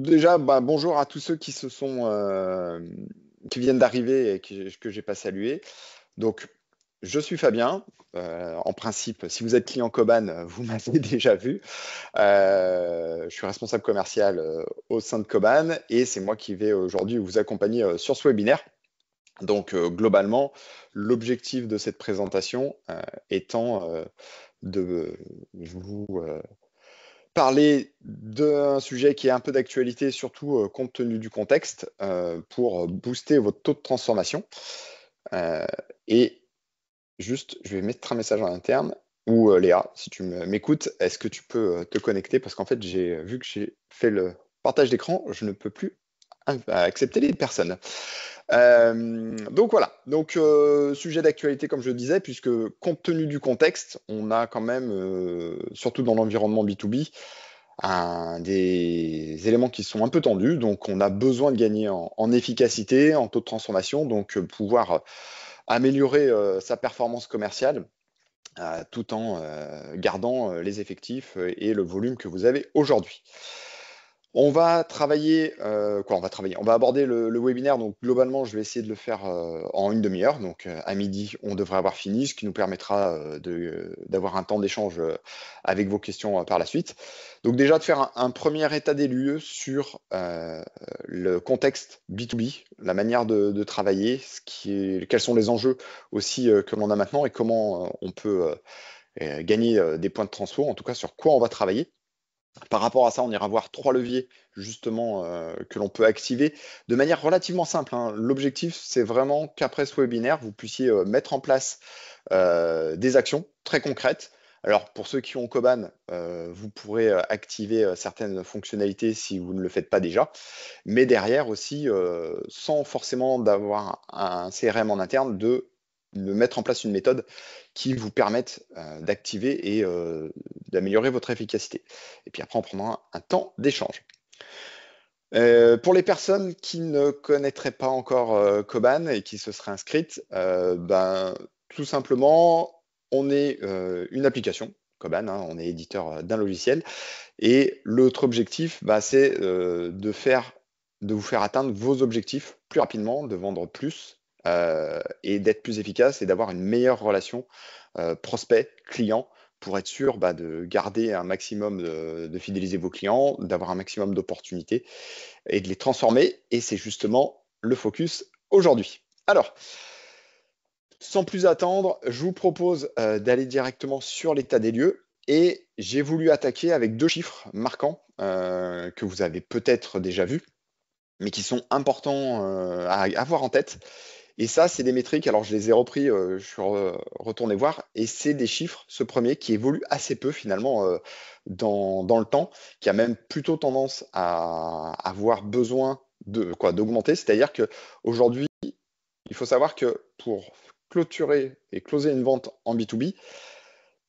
déjà, bonjour à tous ceux qui viennent d'arriver et que j'ai pas salué. Donc, je suis Fabien. En principe, si vous êtes client Coban, vous m'avez déjà vu. Je suis responsable commercial au sein de Coban et c'est moi qui vais aujourd'hui vous accompagner sur ce webinaire. Donc, globalement, l'objectif de cette présentation étant de vous parler d'un sujet qui est un peu d'actualité, surtout compte tenu du contexte, pour booster votre taux de transformation. Et juste, je vais mettre un message en interne, ou Léa, si tu m'écoutes, est-ce que tu peux te connecter? Parce qu'en fait, j'ai vu que j'ai fait le partage d'écran, je ne peux plus accepter les personnes. Donc voilà, donc sujet d'actualité comme je le disais, puisque compte tenu du contexte, on a quand même, surtout dans l'environnement B2B, des éléments qui sont un peu tendus, donc on a besoin de gagner en efficacité, en taux de transformation, donc pouvoir améliorer sa performance commerciale tout en gardant les effectifs et le volume que vous avez aujourd'hui. On va travailler, on va aborder le webinaire. Donc, globalement, je vais essayer de le faire en une demi-heure. Donc, à midi, on devrait avoir fini, ce qui nous permettra d'avoir un temps d'échange avec vos questions par la suite. Donc, déjà, de faire un premier état des lieux sur le contexte B2B, la manière de travailler, quels sont les enjeux aussi que l'on a maintenant et comment on peut gagner des points de transfo, en tout cas, sur quoi on va travailler. Par rapport à ça, on ira voir 3 leviers justement que l'on peut activer de manière relativement simple, hein. L'objectif, c'est vraiment qu'après ce webinaire, vous puissiez mettre en place des actions très concrètes. Alors, pour ceux qui ont Coban, vous pourrez activer certaines fonctionnalités si vous ne le faites pas déjà. Mais derrière aussi, sans forcément d'avoir un CRM en interne, de mettre en place une méthode qui vous permette d'activer et d'améliorer votre efficacité. Et puis après, on prendra un temps d'échange. Pour les personnes qui ne connaîtraient pas encore Coban et qui se seraient inscrites, tout simplement, on est une application, Coban, hein, on est éditeur d'un logiciel. Et l'autre objectif, c'est de vous faire atteindre vos objectifs plus rapidement, de vendre plus et d'être plus efficace et d'avoir une meilleure relation prospect-client pour être sûr de garder un maximum, de fidéliser vos clients, d'avoir un maximum d'opportunités et de les transformer. Et c'est justement le focus aujourd'hui. Alors, sans plus attendre, je vous propose d'aller directement sur l'état des lieux. Et j'ai voulu attaquer avec 2 chiffres marquants que vous avez peut-être déjà vus, mais qui sont importants à avoir en tête. Et ça, c'est des métriques, alors je les ai repris, je suis retourné voir, et c'est des chiffres, ce premier, qui évolue assez peu finalement dans le temps, qui a même plutôt tendance à avoir besoin d'augmenter. C'est-à-dire qu'aujourd'hui, il faut savoir que pour clôturer et closer une vente en B2B,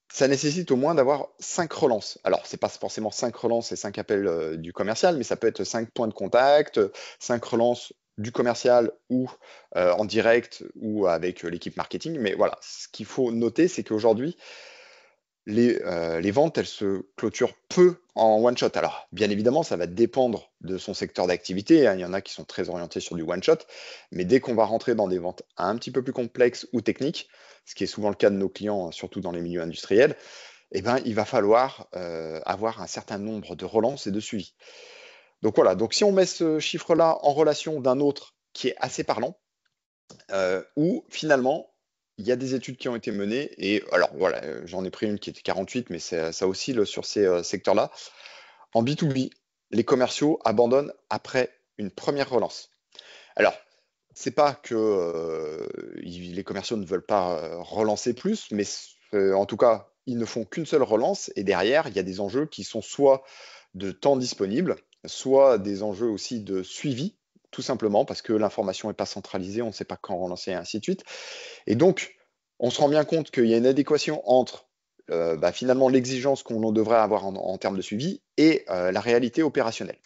ça nécessite au moins d'avoir 5 relances. Alors, c'est pas forcément 5 relances et 5 appels du commercial, mais ça peut être 5 points de contact, 5 relances du commercial ou en direct ou avec l'équipe marketing. Mais voilà, ce qu'il faut noter, c'est qu'aujourd'hui, les ventes, elles se clôturent peu en one shot. Alors, bien évidemment, ça va dépendre de son secteur d'activité, hein. Il y en a qui sont très orientés sur du one shot, mais dès qu'on va rentrer dans des ventes un petit peu plus complexes ou techniques, ce qui est souvent le cas de nos clients, surtout dans les milieux industriels, eh ben, il va falloir avoir un certain nombre de relances et de suivi. Donc voilà, donc si on met ce chiffre-là en relation d'un autre qui est assez parlant, où finalement, il y a des études qui ont été menées, et alors voilà, j'en ai pris une qui était 48, mais ça oscille sur ces secteurs-là. En B2B, les commerciaux abandonnent après une première relance. Alors, c'est pas que les commerciaux ne veulent pas relancer plus, mais en tout cas, ils ne font qu'une seule relance, et derrière, il y a des enjeux qui sont soit de temps disponible, soit des enjeux aussi de suivi, tout simplement parce que l'information n'est pas centralisée, on ne sait pas quand relancer, et ainsi de suite. Et donc, on se rend bien compte qu'il y a une adéquation entre finalement l'exigence qu'on devrait avoir en termes de suivi et la réalité opérationnelle.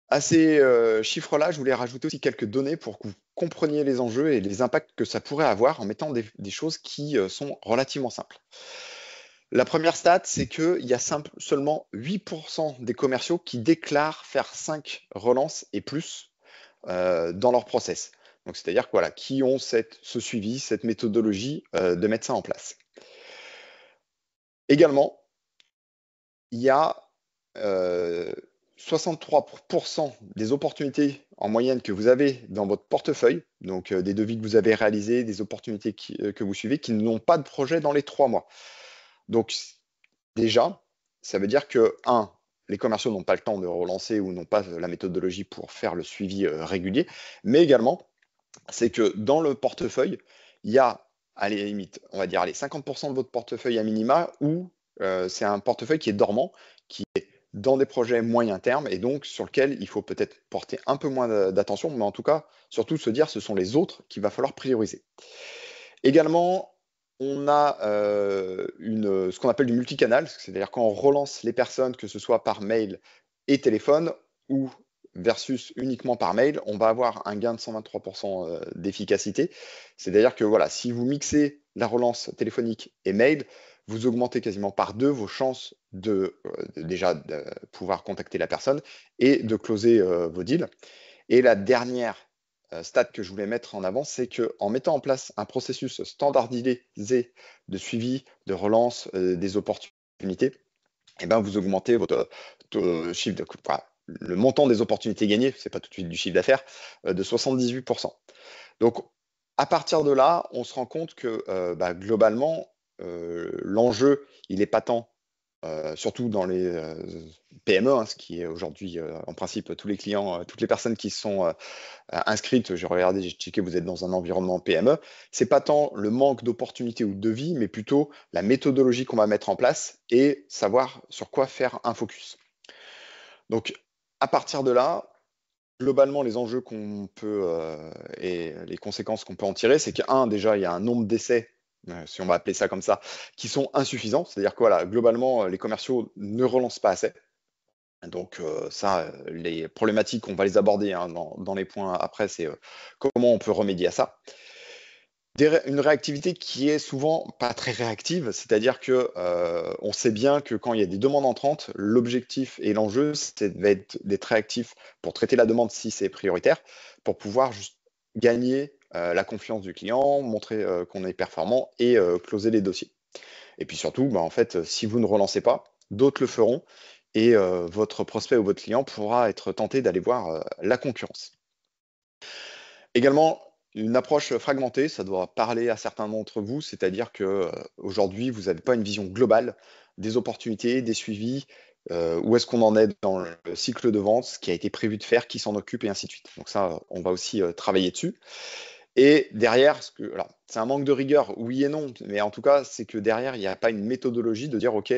À ces chiffres-là, je voulais rajouter aussi quelques données pour que vous compreniez les enjeux et les impacts que ça pourrait avoir en mettant des choses qui sont relativement simples. La première stat, c'est qu'il y a seulement 8% des commerciaux qui déclarent faire 5 relances et plus dans leur process. Donc, c'est-à-dire que, voilà, qui ont ce suivi, cette méthodologie de mettre ça en place. Également, il y a 63% des opportunités en moyenne que vous avez dans votre portefeuille, donc des devis que vous avez réalisés, des opportunités que vous suivez, qui n'ont pas de projet dans les 3 mois. Donc déjà, ça veut dire que, les commerciaux n'ont pas le temps de relancer ou n'ont pas la méthodologie pour faire le suivi régulier, mais également, c'est que dans le portefeuille, il y a, à la limite, on va dire, 50% de votre portefeuille à minima, où c'est un portefeuille qui est dormant, qui est dans des projets moyen terme, et donc sur lequel il faut peut-être porter un peu moins d'attention, mais en tout cas, surtout se dire ce sont les autres qu'il va falloir prioriser. Également, on a ce qu'on appelle du multicanal, c'est-à-dire quand on relance les personnes, que ce soit par mail et téléphone, ou versus uniquement par mail, on va avoir un gain de 123% d'efficacité. C'est-à-dire que voilà, si vous mixez la relance téléphonique et mail, vous augmentez quasiment par 2 vos chances déjà de pouvoir contacter la personne et de closer vos deals. Et la dernière stat que je voulais mettre en avant, c'est qu'en mettant en place un processus standardisé de suivi, de relance des opportunités, vous augmentez votre chiffre le montant des opportunités gagnées, c'est pas tout de suite du chiffre d'affaires, de 78%. Donc, à partir de là, on se rend compte que globalement, l'enjeu, il est patent, surtout dans les PME, ce qui est aujourd'hui en principe tous les clients, toutes les personnes qui sont inscrites. J'ai regardé, j'ai checké, vous êtes dans un environnement PME. C'est pas tant le manque d'opportunités ou de devis, mais plutôt la méthodologie qu'on va mettre en place et savoir sur quoi faire un focus. Donc, à partir de là, globalement, les enjeux qu'on peut et les conséquences qu'on peut en tirer, c'est déjà, il y a un nombre d'essais, si on va appeler ça comme ça, qui sont insuffisants. C'est-à-dire que voilà, globalement, les commerciaux ne relancent pas assez. Donc les problématiques, on va les aborder dans les points après, c'est comment on peut remédier à ça. Une réactivité qui est souvent pas très réactive, c'est-à-dire que on sait bien que quand il y a des demandes entrantes, l'objectif et l'enjeu, c'est d'être réactif pour traiter la demande si c'est prioritaire, pour pouvoir juste gagner la confiance du client, montrer qu'on est performant et closer les dossiers. Et puis surtout, en fait, si vous ne relancez pas, d'autres le feront et votre prospect ou votre client pourra être tenté d'aller voir la concurrence. Également, une approche fragmentée, ça doit parler à certains d'entre vous, c'est-à-dire que aujourd'hui, vous n'avez pas une vision globale des opportunités, des suivis, où est-ce qu'on en est dans le cycle de vente, ce qui a été prévu de faire, qui s'en occupe et ainsi de suite. Donc ça, on va aussi travailler dessus. Et derrière, alors, c'est un manque de rigueur, oui et non, mais en tout cas, c'est que derrière, il n'y a pas une méthodologie de dire, OK,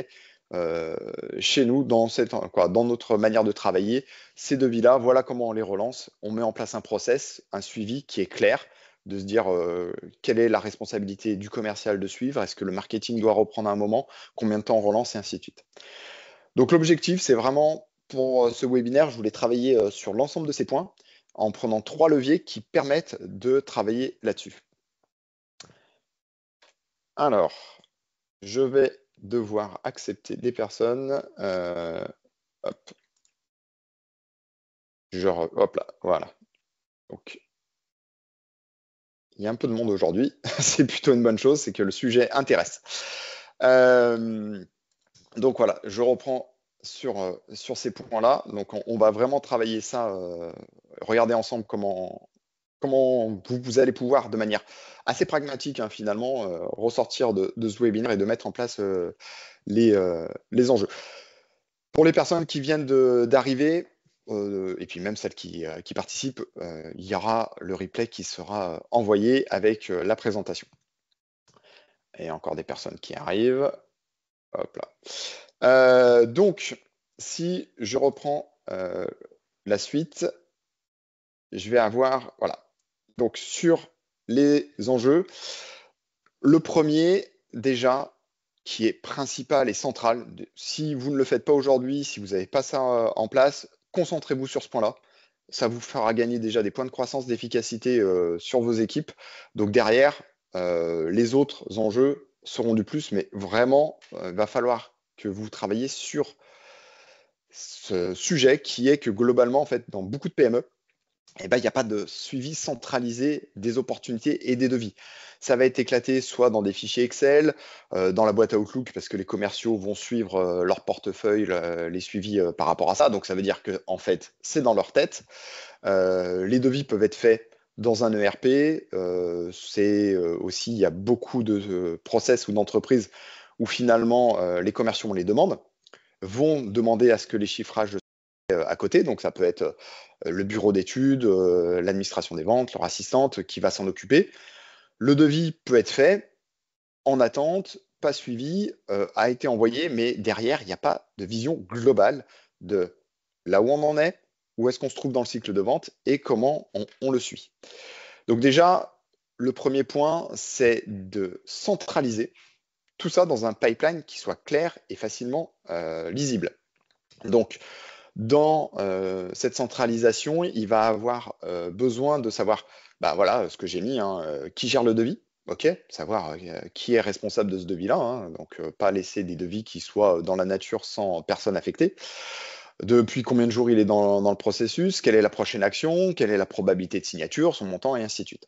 chez nous, dans notre manière de travailler, ces devis-là, voilà comment on les relance. On met en place un process, un suivi qui est clair, de se dire quelle est la responsabilité du commercial de suivre, est-ce que le marketing doit reprendre un moment, combien de temps on relance, et ainsi de suite. Donc l'objectif, c'est vraiment, pour ce webinaire, je voulais travailler sur l'ensemble de ces points, en prenant 3 leviers qui permettent de travailler là-dessus. Alors, je vais devoir accepter des personnes. Hop. Hop là, voilà. Donc, il y a un peu de monde aujourd'hui. C'est plutôt une bonne chose, c'est que le sujet intéresse. Donc voilà, je reprends sur ces points-là. Donc on va vraiment travailler ça, regarder ensemble comment vous allez pouvoir, de manière assez pragmatique finalement, ressortir de ce webinaire et de mettre en place les enjeux. Pour les personnes qui viennent d'arriver, et puis même celles qui participent, il y aura le replay qui sera envoyé avec la présentation. Et encore des personnes qui arrivent. Hop là. Donc, si je reprends la suite, je vais avoir, voilà. Donc, sur les enjeux, le premier, déjà, qui est principal et central, si vous ne le faites pas aujourd'hui, si vous n'avez pas ça en place, concentrez-vous sur ce point-là. Ça vous fera gagner déjà des points de croissance, d'efficacité sur vos équipes. Donc derrière, les autres enjeux seront du plus, mais vraiment, il va falloir que vous travailliez sur ce sujet qui est que globalement, en fait, dans beaucoup de PME, eh ben, il n'y a pas de suivi centralisé des opportunités et des devis. Ça va être éclaté soit dans des fichiers Excel, dans la boîte Outlook, parce que les commerciaux vont suivre leur portefeuille, les suivis par rapport à ça. Donc ça veut dire que en fait, c'est dans leur tête. Les devis peuvent être faits dans un ERP. Aussi, il y a beaucoup de process ou d'entreprises où finalement les commerciaux, on les demande, vont demander à ce que les chiffrages à côté. Donc ça peut être le bureau d'études, l'administration des ventes, leur assistante qui va s'en occuper. Le devis peut être fait en attente, pas suivi, a été envoyé, mais derrière, il n'y a pas de vision globale de là où on en est, où est-ce qu'on se trouve dans le cycle de vente et comment on le suit. Donc déjà, le premier point, c'est de centraliser tout ça dans un pipeline qui soit clair et facilement lisible. Donc, dans cette centralisation, il va avoir besoin de savoir, bah voilà, ce que j'ai mis, hein, qui gère le devis, ok, savoir qui est responsable de ce devis-là, hein, donc pas laisser des devis qui soient dans la nature sans personne affectée. Depuis combien de jours il est dans le processus, quelle est la prochaine action, quelle est la probabilité de signature, son montant, et ainsi de suite.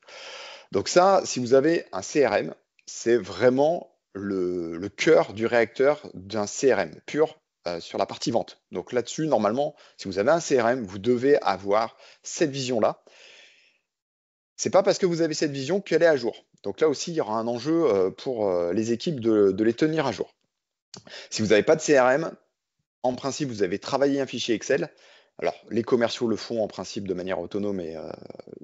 Donc ça, si vous avez un CRM, c'est vraiment le cœur du réacteur d'un CRM pur sur la partie vente. Donc là-dessus, normalement, si vous avez un CRM, vous devez avoir cette vision-là. C'est pas parce que vous avez cette vision qu'elle est à jour. Donc là aussi, il y aura un enjeu pour les équipes de les tenir à jour. Si vous n'avez pas de CRM, en principe, vous avez travaillé un fichier Excel. Alors, les commerciaux le font en principe de manière autonome et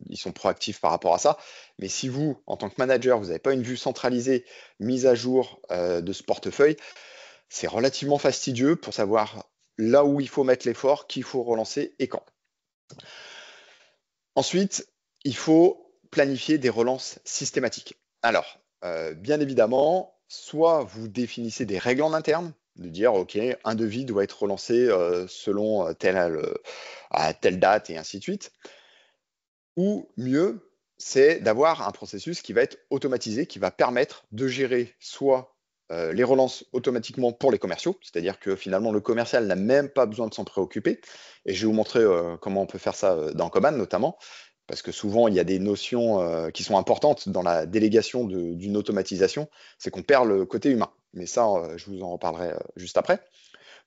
ils sont proactifs par rapport à ça. Mais si vous, en tant que manager, vous n'avez pas une vue centralisée, mise à jour de ce portefeuille, c'est relativement fastidieux pour savoir là où il faut mettre l'effort, qu'il faut relancer et quand. Ensuite, il faut planifier des relances systématiques. Alors, bien évidemment, soit vous définissez des règles en interne, de dire, OK, un devis doit être relancé selon à telle date et ainsi de suite. Ou mieux, c'est d'avoir un processus qui va être automatisé, qui va permettre de gérer soit les relances automatiquement pour les commerciaux, c'est-à-dire que finalement le commercial n'a même pas besoin de s'en préoccuper. Et je vais vous montrer comment on peut faire ça dans Coman notamment, parce que souvent il y a des notions qui sont importantes dans la délégation d'une automatisation, c'est qu'on perd le côté humain. Mais ça, je vous en reparlerai juste après.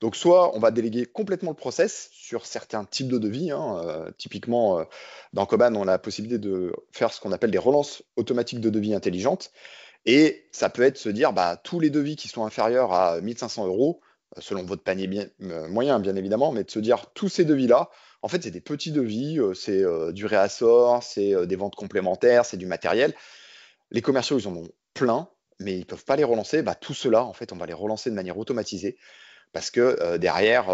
Donc, soit on va déléguer complètement le process sur certains types de devis, hein. Typiquement, dans Coban, on a la possibilité de faire ce qu'on appelle des relances automatiques de devis intelligentes. Et ça peut être se dire, bah, tous les devis qui sont inférieurs à 1 500 euros, selon votre panier moyen, bien évidemment, mais de se dire, tous ces devis-là, en fait, c'est des petits devis, c'est du réassort, c'est des ventes complémentaires, c'est du matériel. Les commerciaux, ils en ont plein, mais ils ne peuvent pas les relancer. Bah, tout cela, en fait, on va les relancer de manière automatisée parce que derrière,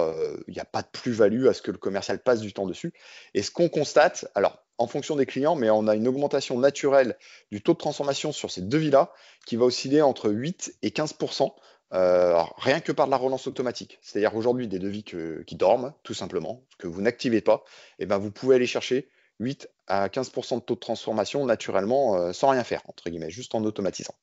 il n'y a pas de plus-value à ce que le commercial passe du temps dessus. Et ce qu'on constate, alors en fonction des clients, mais on a une augmentation naturelle du taux de transformation sur ces devis-là qui va osciller entre 8 et 15%, rien que par de la relance automatique. C'est-à-dire aujourd'hui des devis qui dorment, tout simplement, que vous n'activez pas, et ben vous pouvez aller chercher 8 à 15% de taux de transformation naturellement sans rien faire, entre guillemets, juste en automatisant.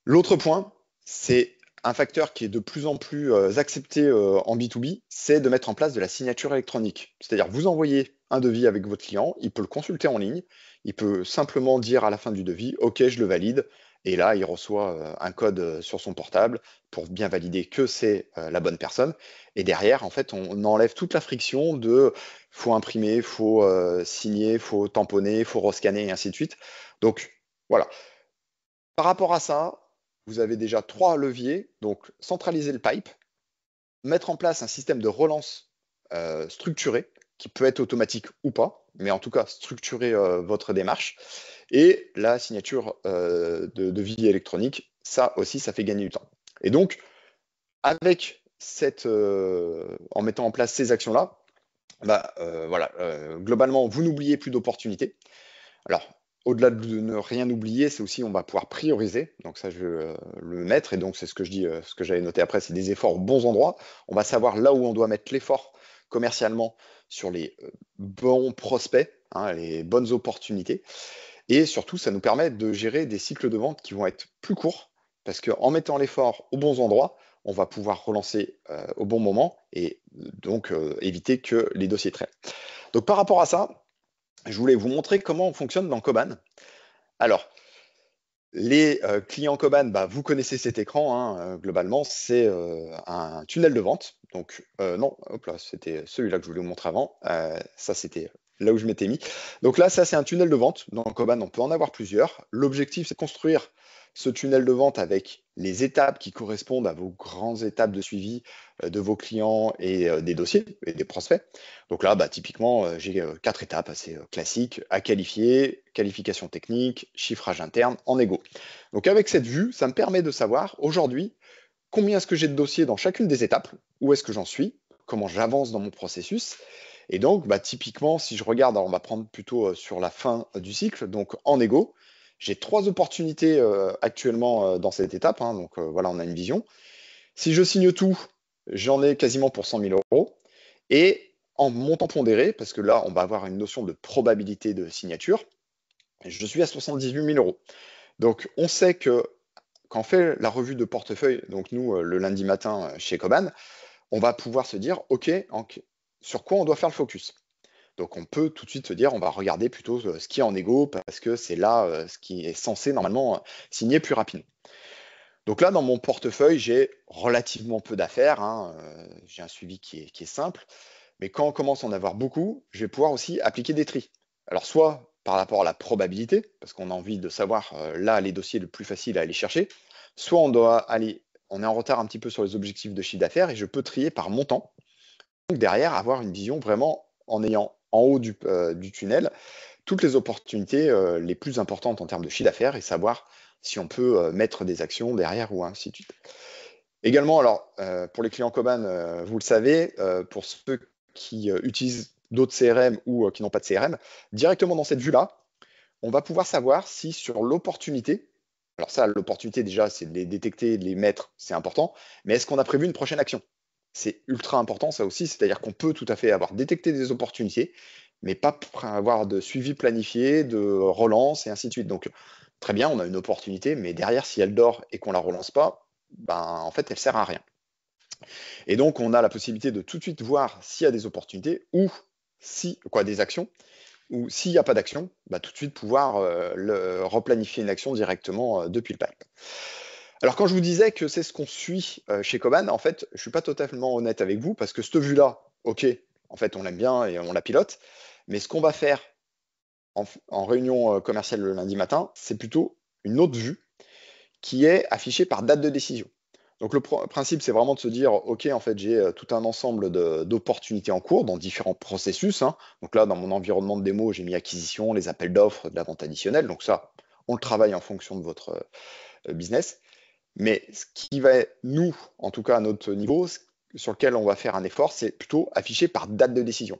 L'autre point, c'est un facteur qui est de plus en plus accepté en B2B, c'est de mettre en place de la signature électronique. C'est-à-dire vous envoyez un devis avec votre client, il peut le consulter en ligne, il peut simplement dire à la fin du devis, OK, je le valide, et là, il reçoit un code sur son portable pour bien valider que c'est la bonne personne. Et derrière, en fait, on enlève toute la friction de faut imprimer, faut signer, faut tamponner, faut rescanner, et ainsi de suite. Donc, voilà. Par rapport à ça, vous avez déjà 3 leviers. Donc, centraliser le pipe, mettre en place un système de relance structuré, qui peut être automatique ou pas, mais en tout cas, structurer votre démarche. Et la signature de vie électronique, ça aussi, ça fait gagner du temps. Et donc, avec en mettant en place ces actions-là, bah, voilà, globalement, vous n'oubliez plus d'opportunités. Alors, au-delà de ne rien oublier, c'est aussi on va pouvoir prioriser. Donc ça, je vais le mettre. Et donc, c'est ce que je dis, ce que j'avais noté après, c'est des efforts aux bons endroits. On va savoir là où on doit mettre l'effort commercialement sur les bons prospects, hein, les bonnes opportunités. Et surtout, ça nous permet de gérer des cycles de vente qui vont être plus courts, parce qu'en mettant l'effort aux bons endroits, on va pouvoir relancer au bon moment et donc éviter que les dossiers traînent. Donc par rapport à ça, je voulais vous montrer comment on fonctionne dans Koban. Alors, les clients Koban, vous connaissez cet écran, hein, globalement, c'est un tunnel de vente. Donc, non, hop là, c'était celui-là que je voulais vous montrer avant. Ça, c'était là où je m'étais mis. Donc là, ça, c'est un tunnel de vente. Dans Koban, on peut en avoir plusieurs. L'objectif, c'est de construire ce tunnel de vente avec les étapes qui correspondent à vos grandes étapes de suivi de vos clients et des dossiers et des prospects. Donc là, typiquement, j'ai 4 étapes assez classiques à qualifier: qualification technique, chiffrage interne, en égo. Donc avec cette vue, ça me permet de savoir aujourd'hui combien est-ce que j'ai de dossiers dans chacune des étapes, où est-ce que j'en suis, comment j'avance dans mon processus. Et donc, typiquement, si je regarde, alors on va prendre plutôt sur la fin du cycle, donc en égo, j'ai 3 opportunités actuellement dans cette étape, hein, donc voilà, on a une vision. Si je signe tout, j'en ai quasiment pour 100 000 euros. Et en montant pondéré, parce que là, on va avoir une notion de probabilité de signature, je suis à 78 000 euros. Donc, on sait que quand on fait la revue de portefeuille, donc nous, le lundi matin chez Coban, on va pouvoir se dire, OK, sur quoi on doit faire le focus. Donc, on peut tout de suite se dire, on va regarder plutôt ce qui est en égo, parce que c'est là ce qui est censé normalement signer plus rapidement. Donc là, dans mon portefeuille, j'ai relativement peu d'affaires, hein, j'ai un suivi qui est simple. Mais quand on commence à en avoir beaucoup, je vais pouvoir aussi appliquer des tris. Alors, soit par rapport à la probabilité, parce qu'on a envie de savoir là les dossiers le plus faciles à aller chercher, soit on est en retard un petit peu sur les objectifs de chiffre d'affaires et je peux trier par montant. Donc derrière, avoir une vision vraiment en ayant en haut du tunnel toutes les opportunités les plus importantes en termes de chiffre d'affaires et savoir si on peut mettre des actions derrière ou ainsi de suite. Également, alors, pour les clients Coban, vous le savez, pour ceux qui utilisent d'autres CRM ou qui n'ont pas de CRM, directement dans cette vue-là, on va pouvoir savoir si sur l'opportunité, alors ça, l'opportunité déjà, c'est de les détecter, de les mettre, c'est important, mais est-ce qu'on a prévu une prochaine action? C'est ultra important ça aussi, c'est-à-dire qu'on peut tout à fait avoir détecté des opportunités, mais pas avoir de suivi planifié, de relance et ainsi de suite. Donc, très bien, on a une opportunité, mais derrière, si elle dort et qu'on la relance pas, en fait, elle sert à rien. Et donc, on a la possibilité de tout de suite voir s'il y a des opportunités ou des actions, ou s'il n'y a pas d'action, tout de suite pouvoir replanifier une action directement depuis le pipe. Alors, quand je vous disais que c'est ce qu'on suit chez Coban, en fait, je ne suis pas totalement honnête avec vous parce que cette vue-là, ok, en fait, on l'aime bien et on la pilote, mais ce qu'on va faire en réunion commerciale le lundi matin, c'est plutôt une autre vue qui est affichée par date de décision. Donc le principe, c'est vraiment de se dire, OK, en fait, j'ai tout un ensemble d'opportunités en cours dans différents processus, hein. Donc là, dans mon environnement de démo, j'ai mis acquisition, les appels d'offres, de la vente additionnelle. Donc ça, on le travaille en fonction de votre business. Mais ce qui va, nous, en tout cas à notre niveau, sur lequel on va faire un effort, c'est plutôt affiché par date de décision.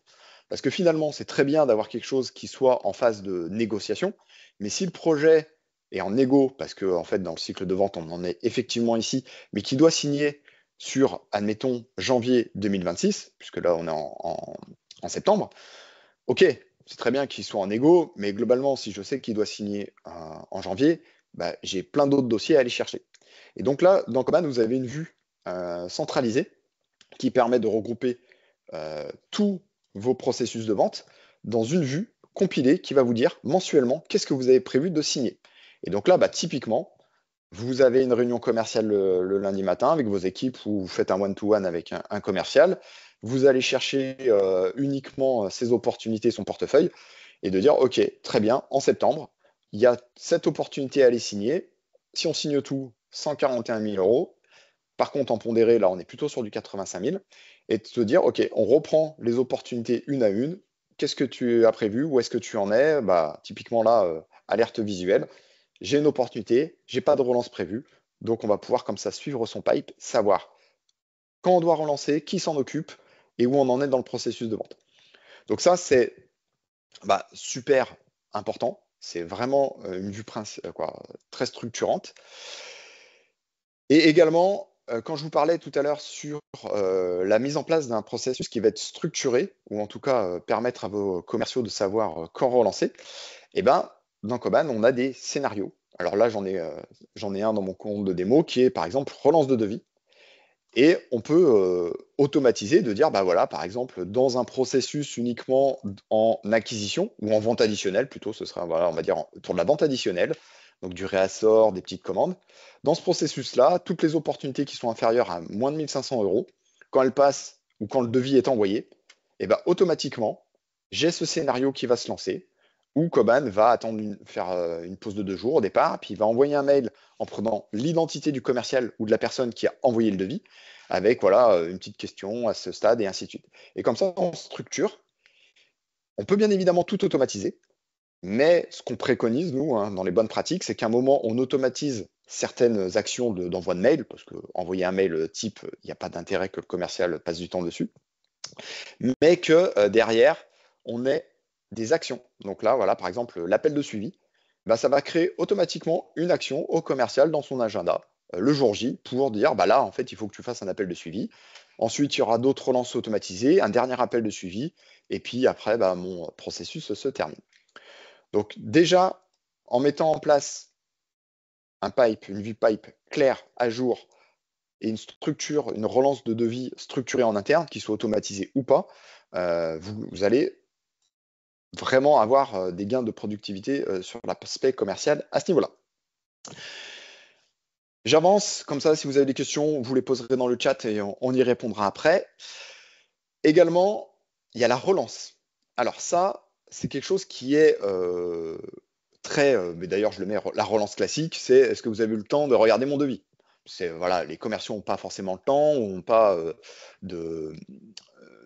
Parce que finalement, c'est très bien d'avoir quelque chose qui soit en phase de négociation, mais si le projet est en négo, parce que en fait, dans le cycle de vente, on en est effectivement ici, mais qui doit signer sur, admettons, janvier 2026, puisque là, on est en septembre, ok, c'est très bien qu'il soit en négo, mais globalement, si je sais qu'il doit signer en janvier, j'ai plein d'autres dossiers à aller chercher. Et donc là, dans Command, vous avez une vue centralisée qui permet de regrouper tous vos processus de vente dans une vue compilée qui va vous dire mensuellement qu'est-ce que vous avez prévu de signer. Et donc là, typiquement, vous avez une réunion commerciale le lundi matin avec vos équipes où vous faites un one-to-one avec un commercial. Vous allez chercher uniquement ces opportunités, son portefeuille, et de dire, OK, très bien, en septembre, il y a cette opportunité à aller signer. Si on signe tout, 141 000 euros. Par contre, en pondéré, là, on est plutôt sur du 85 000. Et de te dire, OK, on reprend les opportunités une à une. Qu'est-ce que tu as prévu? Où est-ce que tu en es? Typiquement, là, alerte visuelle. J'ai une opportunité, j'ai pas de relance prévue. Donc, on va pouvoir comme ça suivre son pipe, savoir quand on doit relancer, qui s'en occupe et où on en est dans le processus de vente. Donc ça, c'est super important. C'est vraiment une vue très structurante. Et également, quand je vous parlais tout à l'heure sur la mise en place d'un processus qui va être structuré, ou en tout cas permettre à vos commerciaux de savoir quand relancer, dans Koban, on a des scénarios. Alors là, j'en ai un dans mon compte de démo qui est par exemple relance de devis. Et on peut automatiser de dire, bah voilà, par exemple, dans un processus uniquement en acquisition ou en vente additionnelle, plutôt, ce sera, voilà, on va dire pour de la vente additionnelle, donc du réassort, des petites commandes. Dans ce processus-là, toutes les opportunités qui sont inférieures à moins de 1500 euros, quand elles passent ou quand le devis est envoyé, et ben automatiquement, j'ai ce scénario qui va se lancer où Coban va attendre faire une pause de 2 jours au départ, puis il va envoyer un mail en prenant l'identité du commercial ou de la personne qui a envoyé le devis, avec voilà, une petite question à ce stade et ainsi de suite. Et comme ça, on structure. On peut bien évidemment tout automatiser, mais ce qu'on préconise, nous, hein, dans les bonnes pratiques, c'est qu'à un moment, on automatise certaines actions d'envoi de mail, parce qu'envoyer un mail type, il n'y a pas d'intérêt que le commercial passe du temps dessus, mais que derrière, on ait des actions. Donc là, voilà, par exemple, l'appel de suivi, bah, ça va créer automatiquement une action au commercial dans son agenda le jour J pour dire, bah là, en fait, il faut que tu fasses un appel de suivi. Ensuite, il y aura d'autres relances automatisées, un dernier appel de suivi, et puis après, bah, mon processus se termine. Donc déjà, en mettant en place un pipe, une vue pipe claire, à jour, et une structure, une relance de devis structurée en interne, qui soit automatisée ou pas, vous allez vraiment avoir des gains de productivité sur l'aspect commercial à ce niveau-là. J'avance, comme ça, si vous avez des questions, vous les poserez dans le chat et on y répondra après. Également, il y a la relance. Alors ça, c'est quelque chose qui est très, mais d'ailleurs je le mets, la relance classique, c'est est-ce que vous avez eu le temps de regarder mon devis? C'est voilà, les commerciaux n'ont pas forcément le temps, ou n'ont pas de,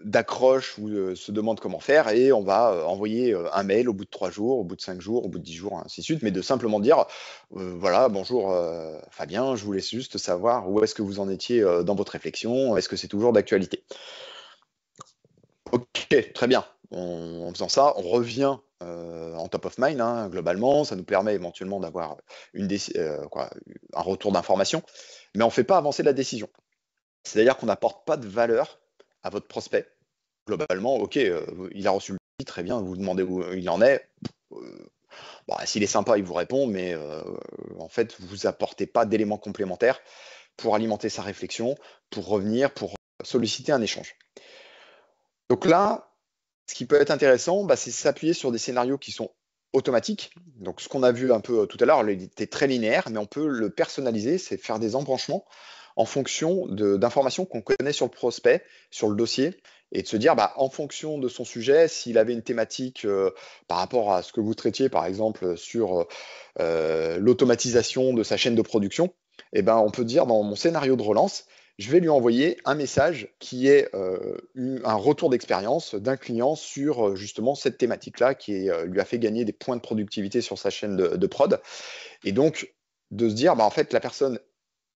d'accroche ou se demandent comment faire et on va envoyer un mail au bout de 3 jours, au bout de 5 jours, au bout de 10 jours, ainsi de suite, mais de simplement dire voilà, bonjour Fabien, je voulais juste savoir où est-ce que vous en étiez dans votre réflexion, est-ce que c'est toujours d'actualité? Ok, très bien. En faisant ça, on revient en top of mind, hein, globalement, ça nous permet éventuellement d'avoir un retour d'information, mais on ne fait pas avancer la décision. C'est-à-dire qu'on n'apporte pas de valeur à votre prospect. Globalement, ok, il a reçu le devis, très bien, vous demandez où il en est. S'il est sympa, il vous répond, mais en fait, vous apportez pas d'éléments complémentaires pour alimenter sa réflexion, pour revenir, pour solliciter un échange. Donc là, ce qui peut être intéressant, c'est s'appuyer sur des scénarios qui sont automatiques. Donc ce qu'on a vu un peu tout à l'heure, il était très linéaire, mais on peut le personnaliser, c'est faire des embranchements en fonction d'informations qu'on connaît sur le prospect, sur le dossier, et de se dire, en fonction de son sujet, s'il avait une thématique par rapport à ce que vous traitiez, par exemple, sur l'automatisation de sa chaîne de production, on peut dire dans mon scénario de relance, je vais lui envoyer un message qui est un retour d'expérience d'un client sur justement cette thématique-là qui lui a fait gagner des points de productivité sur sa chaîne de prod. Et donc, de se dire, en fait, la personne,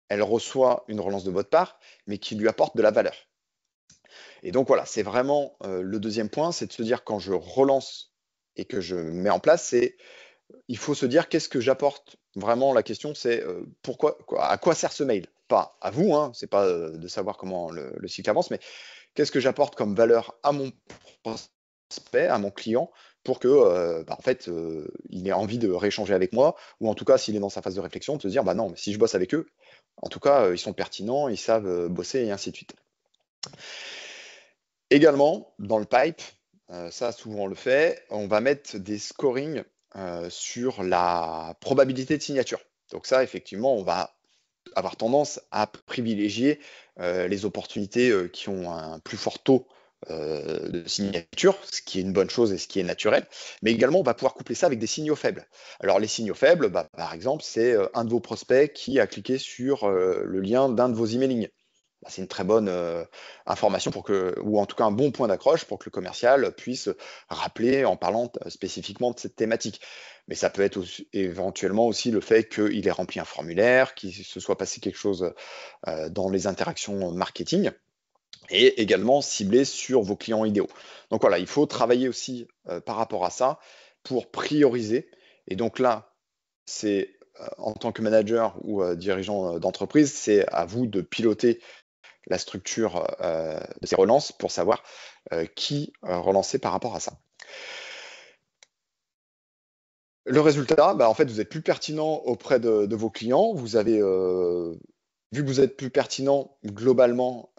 elle reçoit une relance de votre part, mais qui lui apporte de la valeur. Et donc, voilà, c'est vraiment le deuxième point, c'est de se dire quand je relance et que je mets en place, il faut se dire qu'est-ce que j'apporte. Vraiment, la question, c'est à quoi sert ce mail? Pas à vous, hein, c'est pas de savoir comment le cycle avance, mais qu'est-ce que j'apporte comme valeur à mon prospect, à mon client, pour que, en fait, il ait envie de rééchanger avec moi, ou en tout cas, s'il est dans sa phase de réflexion, de se dire, non, mais si je bosse avec eux, en tout cas, ils sont pertinents, ils savent bosser, et ainsi de suite. Également, dans le pipe, ça souvent on le fait, on va mettre des scorings sur la probabilité de signature. Donc ça, effectivement, on va avoir tendance à privilégier les opportunités qui ont un plus fort taux de signature, ce qui est une bonne chose et ce qui est naturel. Mais également, on va pouvoir coupler ça avec des signaux faibles. Alors les signaux faibles, par exemple, c'est un de vos prospects qui a cliqué sur le lien d'un de vos emailing. C'est une très bonne information ou en tout cas un bon point d'accroche pour que le commercial puisse rappeler en parlant spécifiquement de cette thématique. Mais ça peut être éventuellement aussi le fait qu'il ait rempli un formulaire, qu'il se soit passé quelque chose dans les interactions marketing, et également ciblé sur vos clients idéaux. Donc voilà, il faut travailler aussi par rapport à ça pour prioriser. Et donc là, c'est en tant que manager ou dirigeant d'entreprise, c'est à vous de piloter la structure de ces relances pour savoir qui relancer par rapport à ça. Le résultat, bah, en fait, vous êtes plus pertinent auprès de vos clients. Vous avez, vu que vous êtes plus pertinent, globalement,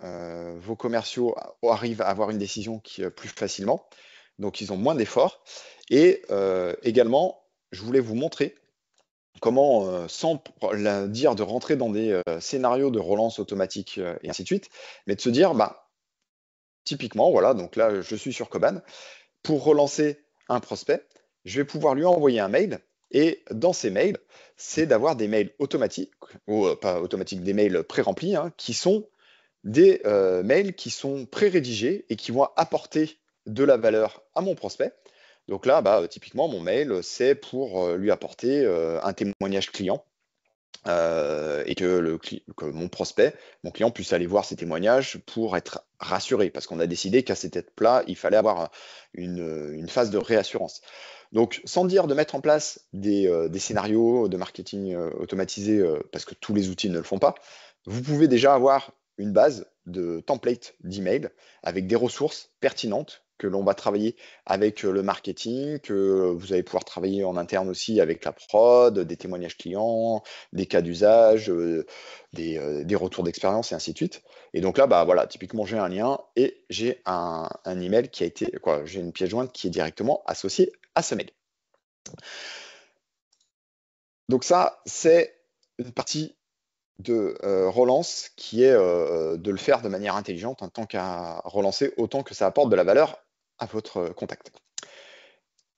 vos commerciaux arrivent à avoir une décision plus facilement. Donc, ils ont moins d'efforts. Et également, je voulais vous montrer comment, sans dire de rentrer dans des scénarios de relance automatique et ainsi de suite, mais de se dire, bah, typiquement, voilà, donc là, je suis sur Coban. Pour relancer un prospect, je vais pouvoir lui envoyer un mail. Et dans ces mails, c'est d'avoir des mails automatiques, ou pas automatiques, des mails pré-remplis, hein, qui sont des mails qui sont pré-rédigés et qui vont apporter de la valeur à mon prospect. Donc là, bah, typiquement, mon mail, c'est pour lui apporter un témoignage client et que mon prospect, mon client puisse aller voir ces témoignages pour être rassuré, parce qu'on a décidé qu'à cette étape-là, il fallait avoir une phase de réassurance. Donc, sans dire de mettre en place des scénarios de marketing automatisés, parce que tous les outils ne le font pas, vous pouvez déjà avoir une base de template d'email avec des ressources pertinentes que l'on va travailler avec le marketing, que vous allez pouvoir travailler en interne aussi avec la prod, des témoignages clients, des cas d'usage, des retours d'expérience et ainsi de suite. Et donc là, bah voilà, typiquement, j'ai un lien et j'ai un email qui a été, quoi, j'ai une pièce jointe qui est directement associée à ce mail. Donc ça, c'est une partie de relance qui est de le faire de manière intelligente en tant qu'à relancer autant que ça apporte de la valeur à votre contact.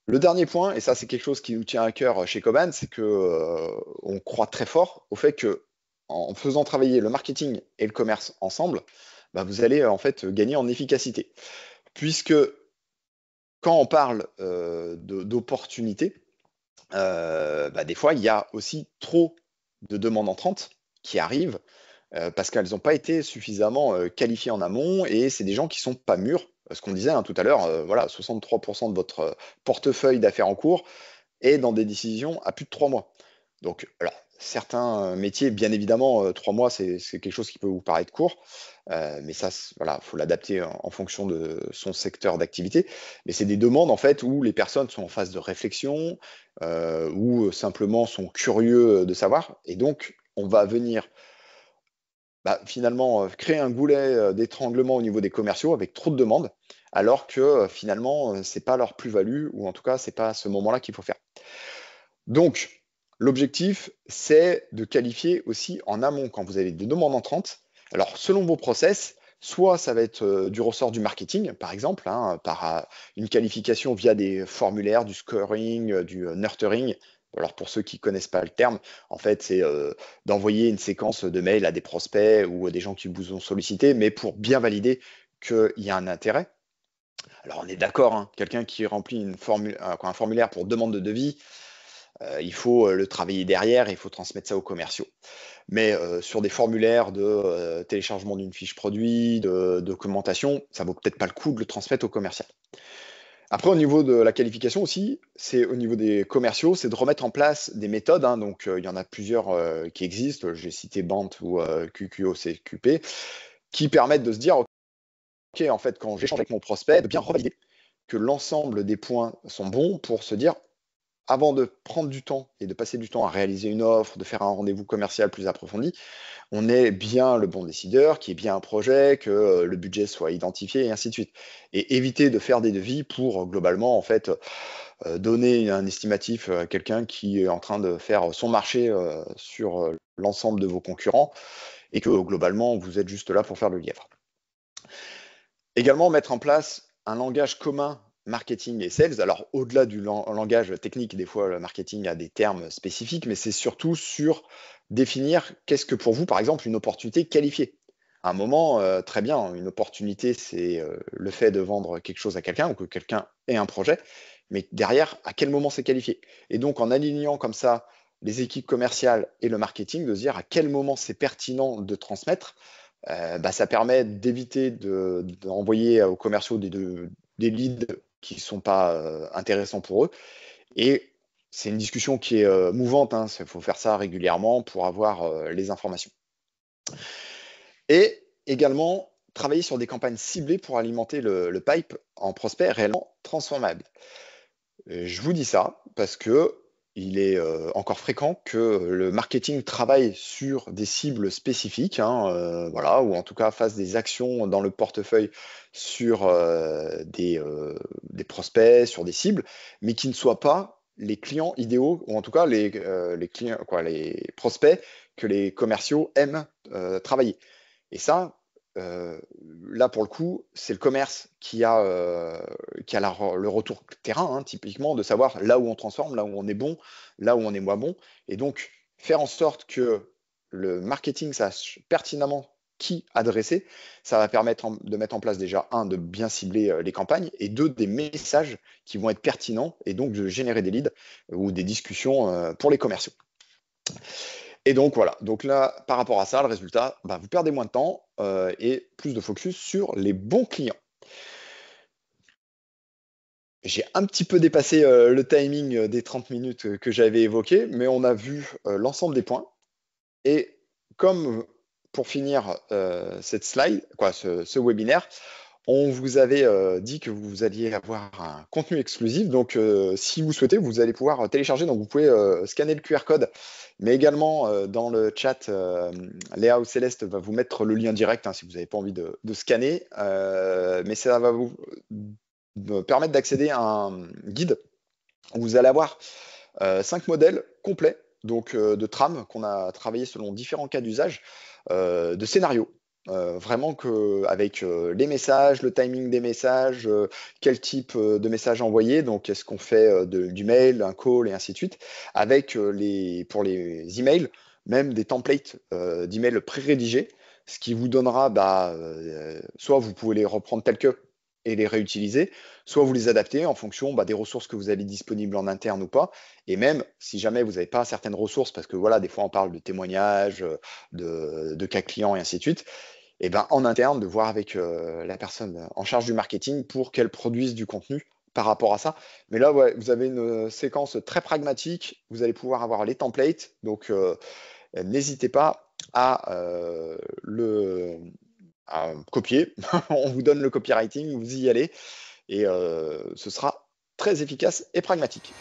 Le dernier point, et ça c'est quelque chose qui nous tient à cœur chez Coban, c'est que on croit très fort au fait que en faisant travailler le marketing et le commerce ensemble, bah, vous allez en fait gagner en efficacité. Puisque quand on parle d'opportunités, bah, des fois il y a aussi trop de demandes entrantes qui arrivent parce qu'elles n'ont pas été suffisamment qualifiées en amont et c'est des gens qui sont pas mûrs. Ce qu'on disait hein, tout à l'heure, voilà, 63% de votre portefeuille d'affaires en cours est dans des décisions à plus de 3 mois. Donc, alors, certains métiers, bien évidemment, 3 mois, c'est quelque chose qui peut vous paraître court, mais ça, voilà, faut l'adapter en fonction de son secteur d'activité. Mais c'est des demandes, en fait, où les personnes sont en phase de réflexion, ou simplement sont curieux de savoir. Et donc, on va venir bah, finalement créer un goulet d'étranglement au niveau des commerciaux avec trop de demandes, alors que finalement, c'est pas leur plus-value, ou en tout cas, c'est pas à ce moment-là qu'il faut faire. Donc, l'objectif, c'est de qualifier aussi en amont quand vous avez des demandes entrantes. Alors, selon vos process, soit ça va être du ressort du marketing, par exemple, hein, par une qualification via des formulaires, du scoring, du nurturing. Alors, pour ceux qui ne connaissent pas le terme, en fait, c'est d'envoyer une séquence de mails à des prospects ou à des gens qui vous ont sollicité, mais pour bien valider qu'il y a un intérêt. Alors, on est d'accord, hein, quelqu'un qui remplit un formulaire pour demande de devis, il faut le travailler derrière et il faut transmettre ça aux commerciaux. Mais sur des formulaires de téléchargement d'une fiche produit, de documentation, ça vaut peut-être pas le coup de le transmettre au commercial. Après, au niveau de la qualification aussi, c'est au niveau des commerciaux, c'est de remettre en place des méthodes. Hein, donc, il y en a plusieurs qui existent. J'ai cité Bant ou QQOCQP, qui permettent de se dire, OK, en fait, quand j'échange avec mon prospect, de bien revalider que l'ensemble des points sont bons pour se dire, avant de prendre du temps et de passer du temps à réaliser une offre, de faire un rendez-vous commercial plus approfondi, on est bien le bon décideur, qui est bien un projet, que le budget soit identifié et ainsi de suite. Et éviter de faire des devis pour globalement en fait donner un estimatif à quelqu'un qui est en train de faire son marché sur l'ensemble de vos concurrents et que globalement vous êtes juste là pour faire le lièvre. Également mettre en place un langage commun marketing et sales. Alors, au-delà du langage technique, des fois, le marketing a des termes spécifiques, mais c'est surtout sur définir qu'est-ce que pour vous, par exemple, une opportunité qualifiée. À un moment, très bien, une opportunité, c'est le fait de vendre quelque chose à quelqu'un ou que quelqu'un ait un projet, mais derrière, à quel moment c'est qualifié? Et donc, en alignant comme ça les équipes commerciales et le marketing, de se dire à quel moment c'est pertinent de transmettre, bah, ça permet d'éviter d'envoyer aux commerciaux des leads qui ne sont pas intéressants pour eux. Et c'est une discussion qui est mouvante, hein, il faut faire ça régulièrement pour avoir les informations. Et également, travailler sur des campagnes ciblées pour alimenter le pipe en prospects réellement transformables. Je vous dis ça parce que il est encore fréquent que le marketing travaille sur des cibles spécifiques, hein, voilà, ou en tout cas fasse des actions dans le portefeuille sur des prospects, sur des cibles, mais qui ne soient pas les clients idéaux, ou en tout cas les clients, quoi, les prospects que les commerciaux aiment travailler. Et ça, euh, là pour le coup, c'est le commerce qui a le retour terrain, hein, typiquement, de savoir là où on transforme, là où on est bon, là où on est moins bon. Et donc, faire en sorte que le marketing sache pertinemment qui adresser, ça va permettre de mettre en place déjà, un, de bien cibler les campagnes, et deux, des messages qui vont être pertinents, et donc de générer des leads ou des discussions pour les commerciaux. Et donc voilà, donc là, par rapport à ça, le résultat, bah, vous perdez moins de temps et plus de focus sur les bons clients. J'ai un petit peu dépassé le timing des 30 minutes que j'avais évoqué, mais on a vu l'ensemble des points. Et comme pour finir cette slide, quoi, ce webinaire, on vous avait dit que vous alliez avoir un contenu exclusif. Donc, si vous souhaitez, vous allez pouvoir télécharger. Donc, vous pouvez scanner le QR code, mais également dans le chat, Léa ou Céleste va vous mettre le lien direct hein, si vous n'avez pas envie de scanner. Mais ça va vous permettre d'accéder à un guide où vous allez avoir 5 modèles complets donc, de trames qu'on a travaillé selon différents cas d'usage, de scénarios. Vraiment avec les messages, le timing des messages, quel type de message envoyer, donc est-ce qu'on fait du mail, un call et ainsi de suite, avec pour les emails, même des templates d'emails pré-rédigés, ce qui vous donnera, soit vous pouvez les reprendre tels que et les réutiliser, soit vous les adaptez en fonction des ressources que vous avez disponibles en interne ou pas, et même si jamais vous n'avez pas certaines ressources, parce que voilà, des fois on parle de témoignages, de cas clients et ainsi de suite, et ben en interne, de voir avec la personne en charge du marketing pour qu'elle produise du contenu par rapport à ça. Mais là, ouais, vous avez une séquence très pragmatique, vous allez pouvoir avoir les templates, donc n'hésitez pas à copier. On vous donne le copywriting, vous y allez, et ce sera très efficace et pragmatique.